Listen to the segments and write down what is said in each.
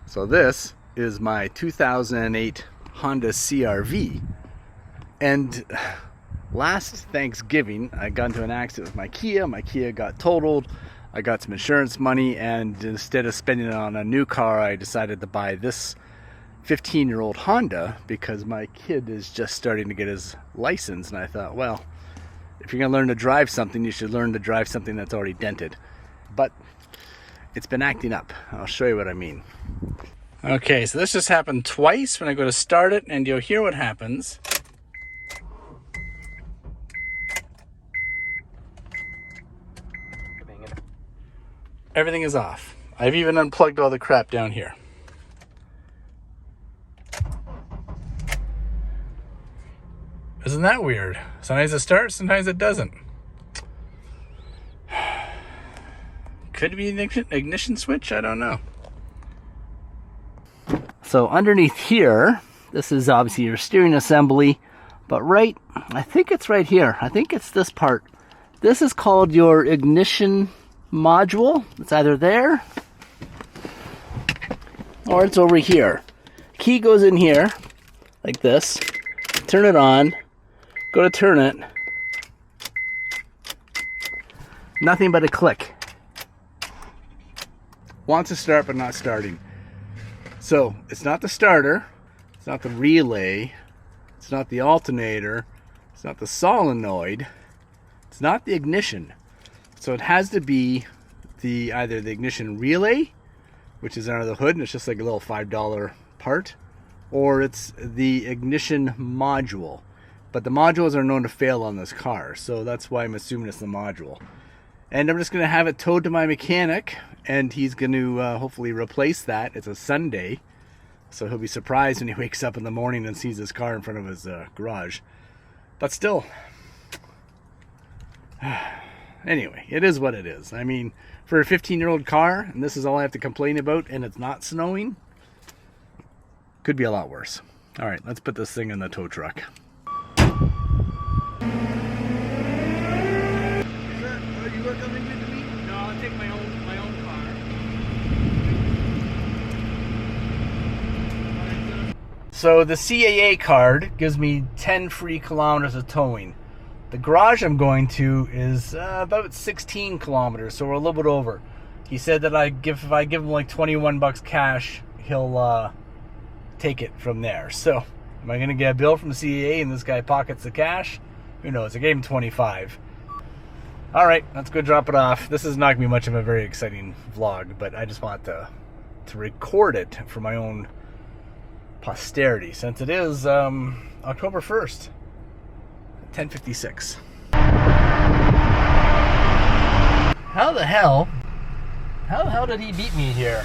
So this is my 2008 Honda CR-V, and last Thanksgiving I got into an accident with my Kia. My Kia got totaled. I got some insurance money, and instead of spending it on a new car, I decided to buy this 15-year-old Honda because my kid is just starting to get his license, and I thought, well, if you're gonna learn to drive something, you should learn to drive something that's already dented. But it's been acting up. I'll show you what I mean. Okay, so this just happened twice when I go to start it, and you'll hear what happens. Everything is off. I've even unplugged all the crap down here. Isn't that weird? Sometimes it starts, sometimes it doesn't. Could be an ignition switch, I don't know. So underneath here, this is obviously your steering assembly, but I think it's right here. I think it's this part. This is called your ignition module. It's either there or it's over here. Key goes in here like this. Turn it on. Go to turn it. Nothing but a click. Wants to start but not starting. So it's not the starter, it's not the relay, it's not the alternator, it's not the solenoid, it's not the ignition. So it has to be either the ignition relay, which is under the hood and it's just like a little $5 part, or it's the ignition module. But the modules are known to fail on this car, so that's why I'm assuming it's the module. And I'm just going to have it towed to my mechanic, and he's going to hopefully replace that. It's a Sunday, so he'll be surprised when he wakes up in the morning and sees his car in front of his garage. But still, anyway, it is what it is. I mean, for a 15-year-old car, and this is all I have to complain about, and it's not snowing, could be a lot worse. All right, let's put this thing in the tow truck. Coming with me? No, I'll take my own car. So the CAA card gives me 10 free kilometers of towing. The garage I'm going to is about 16 kilometers, so we're a little bit over. He said that if I give him like 21 bucks cash, he'll take it from there. So am I going to get a bill from the CAA and this guy pockets the cash? Who knows? I gave him 25. All right, let's go drop it off. This is not going to be much of a very exciting vlog, but I just want to record it for my own posterity, since it is October 1st, 10:56. How the hell did he beat me here?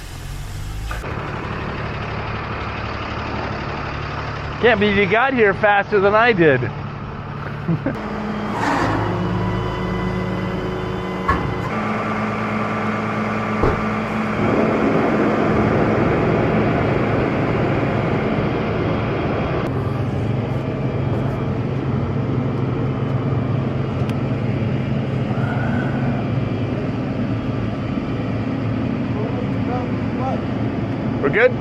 Can't believe you got here faster than I did. We're good?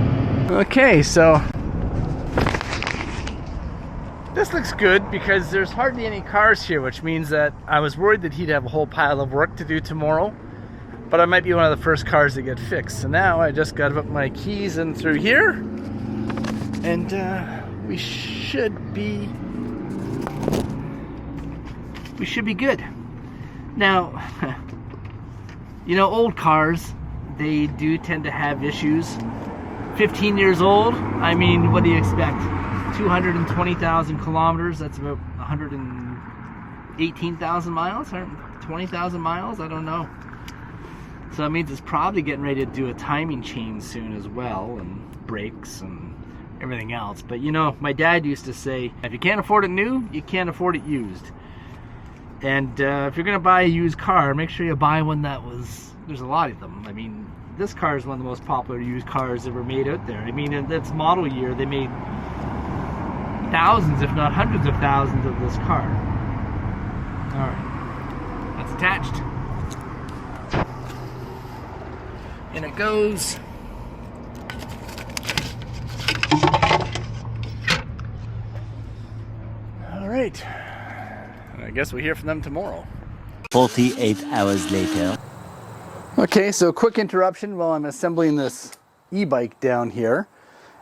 Okay, so this looks good because there's hardly any cars here, which means that I was worried that he'd have a whole pile of work to do tomorrow, but I might be one of the first cars to get fixed. So now I just got to put my keys in through here, and we should be good. Now, you know, old cars, they do tend to have issues. 15 years old, I mean, what do you expect? 220,000 kilometers, that's about 118,000 miles, 120,000 miles, I don't know. So that means it's probably getting ready to do a timing chain soon as well, and brakes and everything else. But you know, my dad used to say, if you can't afford it new, you can't afford it used. And if you're gonna buy a used car, make sure you buy one there's a lot of them. I mean, this car is one of the most popular used cars ever made out there. I mean, in its model year, they made thousands, if not hundreds of thousands of this car. All right, that's attached. In it goes. guess we'll hear from them tomorrow. 48 hours later. Okay, so quick interruption while I'm assembling this e-bike down here.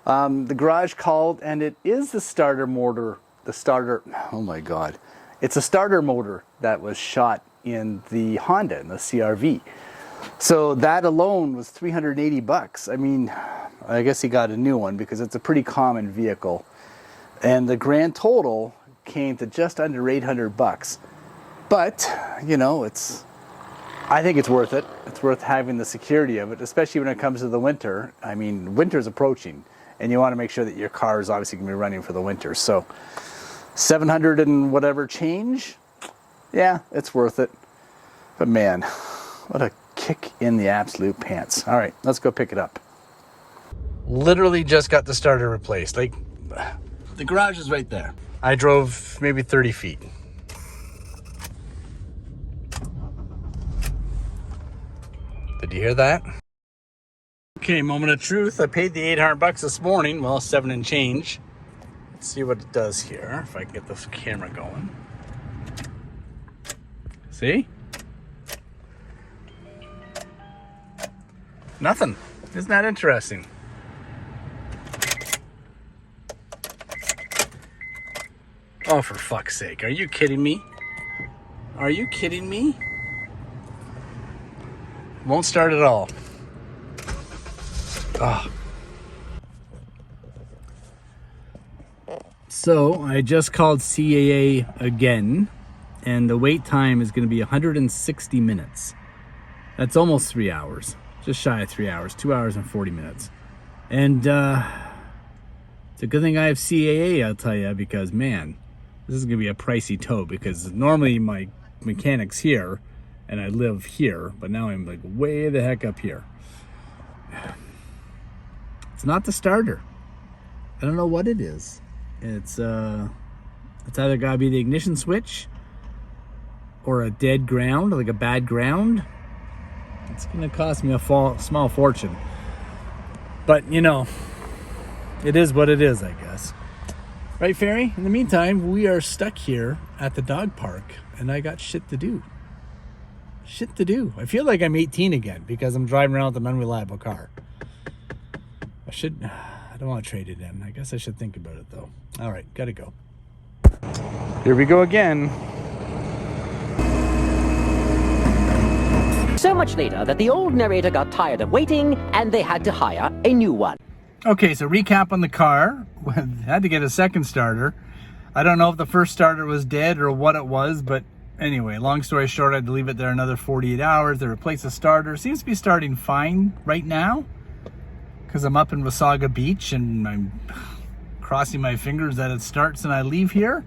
The garage called, and it is the starter motor. Oh my God. It's a starter motor that was shot in the Honda, in the CR-V. So that alone was $380. I mean, I guess he got a new one because it's a pretty common vehicle. And the grand total came to just under $800. But, you know, I think it's worth it. It's worth having the security of it, especially when it comes to the winter. I mean, winter's approaching, and you want to make sure that your car is obviously going to be running for the winter. So, 700 and whatever change, yeah, it's worth it. But man, what a kick in the absolute pants. All right, let's go pick it up. Literally just got the starter replaced. Like, the garage is right there. I drove maybe 30 feet. Did you hear that? Okay, moment of truth. I paid the $800 this morning. Well, 7 and change. Let's see what it does here. If I can get this camera going. See? Nothing. Isn't that interesting? Oh, for fuck's sake. Are you kidding me? Are you kidding me? Won't start at all. Oh. So I just called CAA again, and the wait time is going to be 160 minutes. That's almost 3 hours. Just shy of 3 hours. 2 hours and 40 minutes. And it's a good thing I have CAA, I'll tell you, because man, this is going to be a pricey tow, because normally my mechanic's here and I live here, but now I'm like way the heck up here. It's not the starter. I don't know what it is. It's either gotta be the ignition switch or a dead ground, like a bad ground. It's gonna cost me a small fortune. But you know, it is what it is, I guess. Right, Fairy? In the meantime, we are stuck here at the dog park, and I got shit to do. Shit to do. I feel like I'm 18 again because I'm driving around with an unreliable car. I don't want to trade it in. I guess I should think about it though. All right, gotta go. Here we go again. So much later that the old narrator got tired of waiting and they had to hire a new one. Okay, so recap on the car. Had to get a second starter. I don't know if the first starter was dead or what it was, but anyway, long story short, I had to leave it there another 48 hours. They replaced the starter. Seems to be starting fine right now because I'm up in Wasaga Beach and I'm crossing my fingers that it starts and I leave here.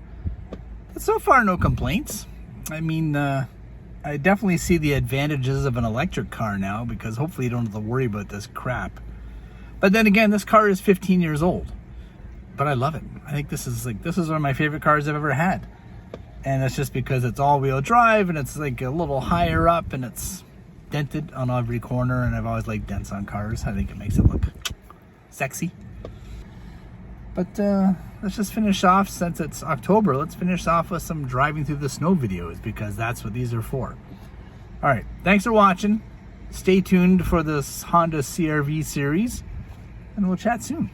But so far, no complaints. I mean, I definitely see the advantages of an electric car now because hopefully you don't have to worry about this crap. But then again, this car is 15 years old, but I love it. I think this is one of my favorite cars I've ever had. And it's just because it's all-wheel drive and it's like a little higher up and it's dented on every corner, and I've always liked dents on cars. I think it makes it look sexy. But let's just finish off, since it's October, let's finish off with some driving through the snow videos because that's what these are for. All right, thanks for watching. Stay tuned for this Honda CR-V series, and we'll chat soon.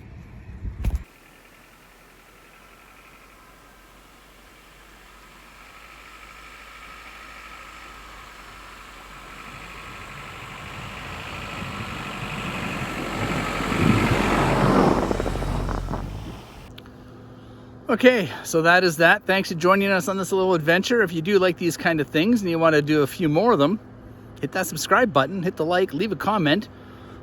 Okay, so that is that. Thanks for joining us on this little adventure. If you do like these kind of things and you want to do a few more of them, hit that subscribe button, hit the like, leave a comment.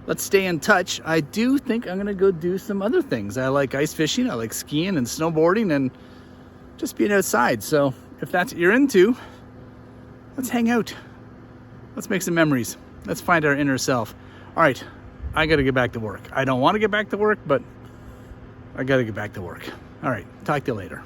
Let's stay in touch. I do think I'm going to go do some other things. I like ice fishing, I like skiing and snowboarding and just being outside. So if that's what you're into, let's hang out. Let's make some memories. Let's find our inner self. All right, I got to get back to work. I don't want to get back to work, but I got to get back to work. All right, talk to you later.